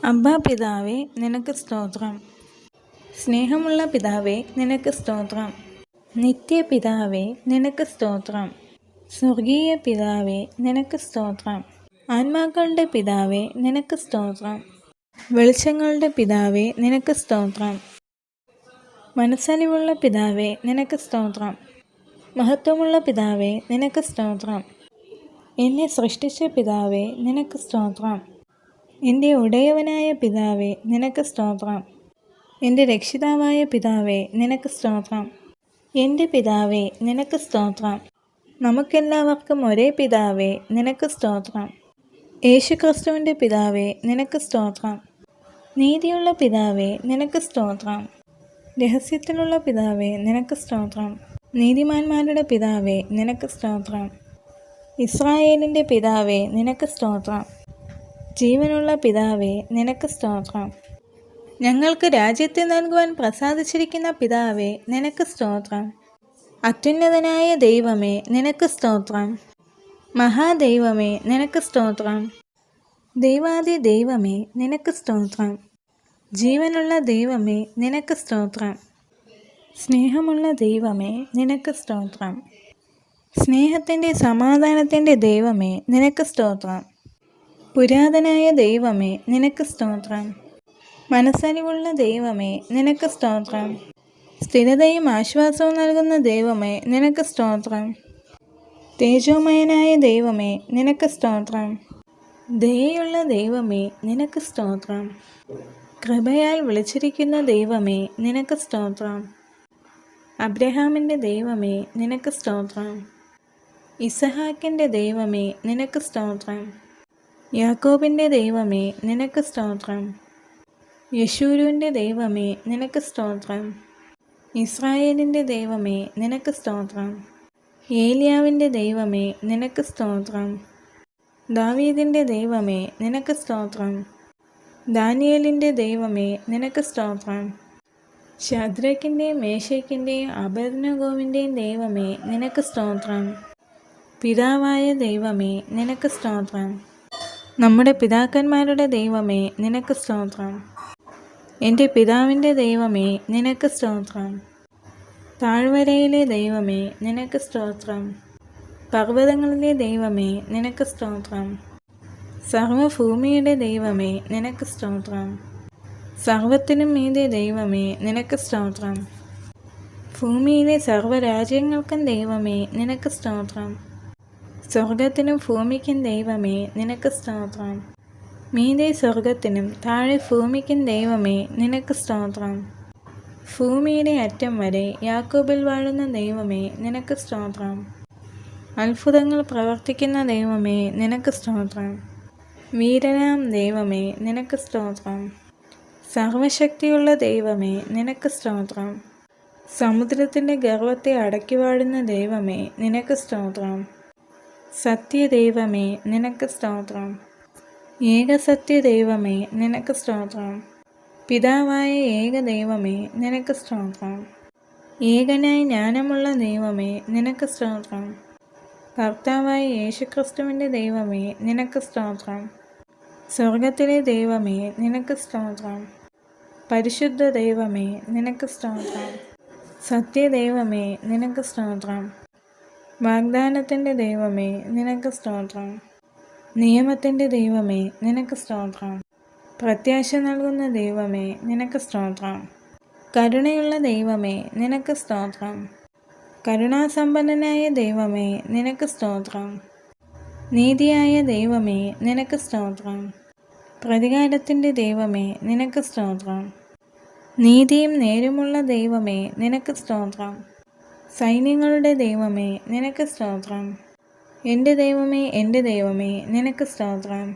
അബ്ബാ പിതാവേ, നിനക്ക് സ്തോത്രം. സ്നേഹമുള്ള പിതാവേ, നിനക്ക് സ്തോത്രം. നിത്യപിതാവേ, നിനക്ക് സ്തോത്രം. സ്വർഗീയ പിതാവേ, നിനക്ക് സ്തോത്രം. ആത്മാക്കളുടെ പിതാവേ, നിനക്ക് സ്തോത്രം. വെളിച്ചങ്ങളുടെ പിതാവേ, നിനക്ക് സ്തോത്രം. മനസ്സലിവുള്ള പിതാവേ, നിനക്ക് സ്തോത്രം. മഹത്വമുള്ള പിതാവേ, നിനക്ക് സ്തോത്രം. എന്നെ സൃഷ്ടിച്ച പിതാവേ, നിനക്ക് സ്തോത്രം. എൻ്റെ ഉടയവനായ പിതാവേ, നിനക്ക് സ്തോത്രം. എൻ്റെ രക്ഷിതാവായ പിതാവേ, നിനക്ക് സ്തോത്രം. എൻ്റെ പിതാവേ, നിനക്ക് സ്തോത്രം. നമുക്കെല്ലാവർക്കും ഒരേ പിതാവേ, നിനക്ക് സ്തോത്രം. യേശുക്രിസ്തുവിൻ്റെ പിതാവേ, നിനക്ക് സ്തോത്രം. നീതിയുള്ള പിതാവേ, നിനക്ക് സ്തോത്രം. രഹസ്യത്തിലുള്ള പിതാവേ, നിനക്ക് സ്തോത്രം. നീതിമാന്മാരുടെ പിതാവേ, നിനക്ക് സ്തോത്രം. ഇസ്രായേലിൻ്റെ പിതാവേ, നിനക്ക് സ്തോത്രം. ജീവനുള്ള പിതാവേ, നിനക്ക് സ്തോത്രം. ഞങ്ങൾക്ക് രാജ്യത്തെ നൽകുവാൻ പ്രസാദിച്ചിരിക്കുന്ന പിതാവേ, നിനക്ക് സ്തോത്രം. അത്യുന്നതനായ ദൈവമേ, നിനക്ക് സ്തോത്രം. മഹാദൈവമേ, നിനക്ക് സ്തോത്രം. ദൈവാദി ദൈവമേ, നിനക്ക് സ്തോത്രം. ജീവനുള്ള ദൈവമേ, നിനക്ക് സ്തോത്രം. സ്നേഹമുള്ള ദൈവമേ, നിനക്ക് സ്തോത്രം. സ്നേഹത്തിൻ്റെ സമാധാനത്തിൻ്റെ ദൈവമേ, നിനക്ക് സ്തോത്രം. പുരാതനായ ദൈവമേ, നിനക്ക് സ്തോത്രം. മനസ്സലിവുള്ള ദൈവമേ, നിനക്ക് സ്തോത്രം. സ്ഥിരതയും ആശ്വാസവും നൽകുന്ന ദൈവമേ, നിനക്ക് സ്തോത്രം. തേജോമയനായ ദൈവമേ, നിനക്ക് സ്തോത്രം. ദയയുള്ള ദൈവമേ, നിനക്ക് സ്തോത്രം. കൃപയാൽ വിളിച്ചിരിക്കുന്ന ദൈവമേ, നിനക്ക് സ്തോത്രം. അബ്രഹാമിൻ്റെ ദൈവമേ, നിനക്ക് സ്തോത്രം. ഇസഹാക്കിൻ്റെ ദൈവമേ, നിനക്ക് സ്തോത്രം. യാക്കോബിൻ്റെ ദൈവമേ, നിനക്ക് സ്തോത്രം. യശൂരുവിൻ്റെ ദൈവമേ, നിനക്ക് സ്തോത്രം. ഇസ്രായേലിൻ്റെ ദൈവമേ, നിനക്ക് സ്തോത്രം. ഏലിയാവിൻ്റെ ദൈവമേ, നിനക്ക് സ്തോത്രം. ദാവീദിൻ്റെ ദൈവമേ, നിനക്ക് സ്തോത്രം. ദാനിയേലിൻ്റെ ദൈവമേ, നിനക്ക് സ്തോത്രം. ശദ്രക്കിൻ്റെയും മേശക്കിൻ്റെയും അബേദ്നെഗോവിൻ്റെയും ദൈവമേ, നിനക്ക് സ്തോത്രം. പിതാവായ ദൈവമേ, നിനക്ക് സ്തോത്രം. നമ്മുടെ പിതാക്കന്മാരുടെ ദൈവമേ, നിനക്ക് സ്തോത്രം. എൻ്റെ പിതാവിൻ്റെ ദൈവമേ, നിനക്ക് സ്തോത്രം. താഴ്വരയിലെ ദൈവമേ, നിനക്ക് സ്തോത്രം. പർവ്വതങ്ങളിലെ ദൈവമേ, നിനക്ക് സ്തോത്രം. സർവ്വഭൂമിയുടെ ദൈവമേ, നിനക്ക് സ്തോത്രം. സർവ്വത്തിനും മീതെ ദൈവമേ, നിനക്ക് സ്തോത്രം. ഭൂമിയിലെ സർവ്വരാജ്യങ്ങൾക്കും ദൈവമേ, നിനക്ക് സ്തോത്രം. സ്വർഗത്തിനും ഭൂമിക്കും ദൈവമേ, നിനക്ക് സ്തോത്രം. മീതെ സ്വർഗത്തിനും താഴെ ഭൂമിക്കും ദൈവമേ, നിനക്ക് സ്തോത്രം. ഭൂമിയുടെ അറ്റം വരെ യാക്കോബിൽ വാഴുന്ന ദൈവമേ, നിനക്ക് സ്തോത്രം. അത്ഭുതങ്ങൾ പ്രവർത്തിക്കുന്ന ദൈവമേ, നിനക്ക് സ്തോത്രം. വീരനാം ദൈവമേ, നിനക്ക് സ്തോത്രം. സർവശക്തിയുള്ള ദൈവമേ, നിനക്ക് സ്തോത്രം. സമുദ്രത്തിൻ്റെ ഗർവത്തെ അടക്കി വാഴുന്ന ദൈവമേ, നിനക്ക് സ്തോത്രം. സത്യദൈവമേ, നിനക്ക് സ്തോത്രം. ഏകസത്യദൈവമേ, നിനക്ക് സ്തോത്രം. പിതാവായ ഏകദൈവമേ, നിനക്ക് സ്തോത്രം. ഏകനായി ജ്ഞാനമുള്ള ദൈവമേ, നിനക്ക് സ്തോത്രം. കർത്താവായ യേശുക്രിസ്തുവിൻ്റെ ദൈവമേ, നിനക്ക് സ്തോത്രം. സ്വർഗത്തിലെ ദൈവമേ, നിനക്ക് സ്തോത്രം. പരിശുദ്ധ ദൈവമേ, നിനക്ക് സ്തോത്രം. സത്യദൈവമേ, നിനക്ക് സ്തോത്രം. വാഗ്ദാനത്തിൻ്റെ ദൈവമേ, നിനക്ക് സ്തോത്രം. നിയമത്തിൻ്റെ ദൈവമേ, നിനക്ക് സ്തോത്രം. പ്രത്യാശ നൽകുന്ന ദൈവമേ, നിനക്ക് സ്തോത്രം. കരുണയുള്ള ദൈവമേ, നിനക്ക് സ്തോത്രം. കരുണാസമ്പന്നനായ ദൈവമേ, നിനക്ക് സ്തോത്രം. നീതിയായ ദൈവമേ, നിനക്ക് സ്തോത്രം. പ്രതികാരത്തിൻ്റെ ദൈവമേ, നിനക്ക് സ്തോത്രം. നീതിയും നേരുമുള്ള ദൈവമേ, നിനക്ക് സ്തോത്രം. സൈന്യങ്ങളുടെ ദൈവമേ, നിനക്ക് സ്തോത്രം. എൻ്റെ ദൈവമേ, എൻ്റെ ദൈവമേ, നിനക്ക് സ്തോത്രം.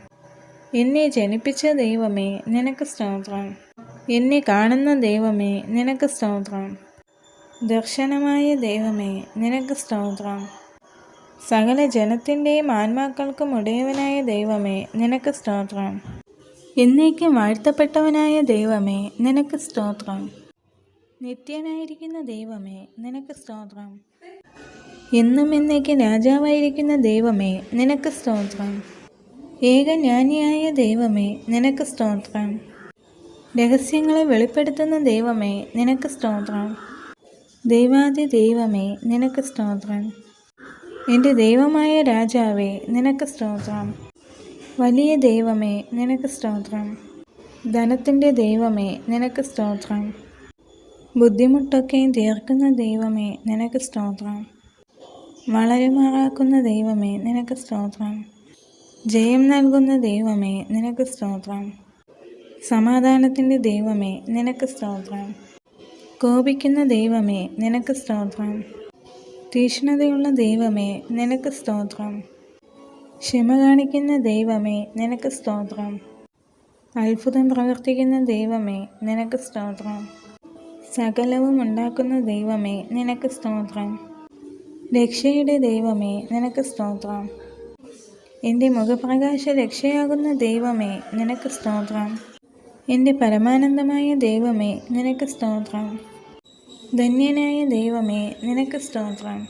എന്നെ ജനിപ്പിച്ച ദൈവമേ, നിനക്ക് സ്തോത്രം. എന്നെ കാണുന്ന ദൈവമേ, നിനക്ക് സ്തോത്രം. ദർശനമായ ദൈവമേ, നിനക്ക് സ്തോത്രം. സകല ജനത്തിൻ്റെയും ആത്മാക്കൾക്കും ഉടയവനായ ദൈവമേ, നിനക്ക് സ്തോത്രം. എന്നേക്കും വാഴ്ത്തപ്പെട്ടവനായ ദൈവമേ, നിനക്ക് സ്തോത്രം. നിത്യനായിരിക്കുന്ന ദൈവമേ, നിനക്ക് സ്തോത്രം. എന്നും എന്നേക്കും രാജാവായിരിക്കുന്ന ദൈവമേ, നിനക്ക് സ്തോത്രം. ഏകജ്ഞാനിയായ ദൈവമേ, നിനക്ക് സ്തോത്രം. രഹസ്യങ്ങളെ വെളിപ്പെടുത്തുന്ന ദൈവമേ, നിനക്ക് സ്തോത്രം. ദൈവാദി ദൈവമേ, നിനക്ക് സ്തോത്രം. എൻ്റെ ദൈവമായ രാജാവേ, നിനക്ക് സ്തോത്രം. വലിയ ദൈവമേ, നിനക്ക് സ്തോത്രം. ധനത്തിൻ്റെ ദൈവമേ, നിനക്ക് സ്തോത്രം. ബുദ്ധിമുട്ടൊക്കെയും തീർക്കുന്ന ദൈവമേ, നിനക്ക് സ്തോത്രം. വളരുമാറാക്കുന്ന ദൈവമേ, നിനക്ക് സ്തോത്രം. ജയം നൽകുന്ന ദൈവമേ, നിനക്ക് സ്തോത്രം. സമാധാനത്തിൻ്റെ ദൈവമേ, നിനക്ക് സ്തോത്രം. കോപിക്കുന്ന ദൈവമേ, നിനക്ക് സ്തോത്രം. തീക്ഷ്ണതയുള്ള ദൈവമേ, നിനക്ക് സ്തോത്രം. ക്ഷമ കാണിക്കുന്ന ദൈവമേ, നിനക്ക് സ്തോത്രം. അത്ഭുതം പ്രവർത്തിക്കുന്ന ദൈവമേ, നിനക്ക് സ്തോത്രം. സകലവും ഉണ്ടാക്കുന്ന ദൈവമേ, നിനക്ക് സ്തോത്രം. രക്ഷയുടെ ദൈവമേ, നിനക്ക് സ്തോത്രം. എൻ്റെ മുഖപ്രകാശ രക്ഷയാകുന്ന ദൈവമേ, നിനക്ക് സ്തോത്രം. എൻ്റെ പരമാനന്ദമായ ദൈവമേ, നിനക്ക് സ്തോത്രം. ധന്യനായ ദൈവമേ, നിനക്ക് സ്തോത്രം.